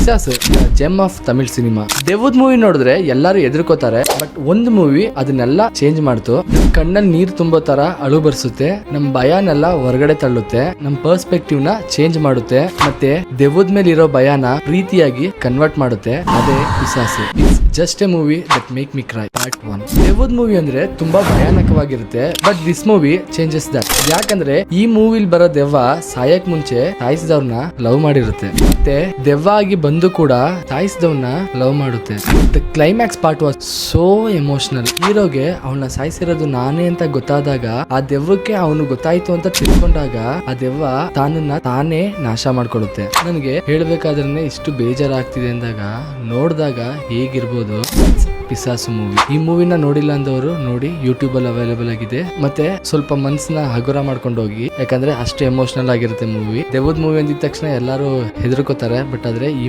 ಪಿಸಾಸ್ gem of Tamil cinema. ದೆವ್ವದ್ movie ನೋಡಿದ್ರೆ ಎಲ್ಲರೂ ಎದುರ್ಕೋತಾರೆ, ಬಟ್ ಒಂದು ಮೂವಿ ಅದನ್ನೆಲ್ಲ ಚೇಂಜ್ ಮಾಡ್ತು. ಕಣ್ಣಲ್ಲಿ ನೀರ್ ತುಂಬೋ ತರ ಅಳು ಬರ್ಸುತ್ತೆ, ನಮ್ ಭಯನೆಲ್ಲ ಹೊರಗಡೆ ತಳ್ಳುತ್ತೆ, ನಮ್ ಪರ್ಸ್ಪೆಕ್ಟಿವ್ ನ ಚೇಂಜ್ ಮಾಡುತ್ತೆ, ಮತ್ತೆ ದೆವ್ವದ ಮೇಲೆ ಇರೋ ಭಯನ ಪ್ರೀತಿಯಾಗಿ ಕನ್ವರ್ಟ್ ಮಾಡುತ್ತೆ. ಅದೇ Pisasu. It's just a movie that make me cry part 1. ದೆವ್ವದ್ ಮೂವಿ ಅಂದ್ರೆ ತುಂಬಾ ಭಯಾನಕವಾಗಿರುತ್ತೆ, but this movie changes that. ಯಾಕಂದ್ರೆ ಈ ಮೂವಿಲ್ ಬರೋ ದೆವ್ವ ಸಾಯಕ್ ಮುಂಚೆ ಸಾಯಿಸಿದವ್ರನ್ನ ಲವ್ ಮಾಡಿರುತ್ತೆ, ಮತ್ತೆ ದೆವ್ವ ಆಗಿ ಬಂದು ಕೂಡ ಸಾಯಿಸಿದವ್ನ ಲವ್ ಮಾಡುತ್ತೆ. The climax part was so emotional. ಹೀರೋಗೆ ಅವಳನ್ನ ಸಾಯಿಸಿರೋದು ನಾನೇ ಅಂತ ಗೊತ್ತಾದಾಗ, ಆ ದೆವ್ವಕ್ಕೆ ಅವನು ಗೊತ್ತಾಯ್ತು ಅಂತ ತಿಳ್ಕೊಂಡಾಗ ಆ ದೆವ್ವ ತಾನನ್ನ ತಾನೇ ನಾಶ ಮಾಡ್ಕೊಡುತ್ತೆ. ನನಗೆ ಹೇಳ್ಬೇಕಾದ್ರೆ ಇಷ್ಟು ಬೇಜಾರಾಗ್ತಿದೆ ಅಂದಾಗ ನೋಡಿದಾಗ ಹೇಗಿರ್ಬೋದು ಪಿಸಾಸು ಮೂವಿ. ಈ ಮೂವಿನ ನೋಡಿಲ್ಲ ಅಂದವರು ನೋಡಿ, ಯೂಟ್ಯೂಬ್ ಅಲ್ಲಿ ಅವೈಲೇಬಲ್ ಆಗಿದೆ. ಮತ್ತೆ ಸ್ವಲ್ಪ ಮನ್ಸನ್ನ ಹಗುರ ಮಾಡ್ಕೊಂಡು ಹೋಗಿ, ಯಾಕಂದ್ರೆ ಅಷ್ಟು ಎಮೋಷನಲ್ ಆಗಿರುತ್ತೆ ಮೂವಿ. ದೆವ್ವದ ಮೂವಿ ಅಂದಿದ ತಕ್ಷಣ ಎಲ್ಲರೂ ಹೆದರ್ಕೋತಾರೆ, ಬಟ್ ಆದ್ರೆ ಈ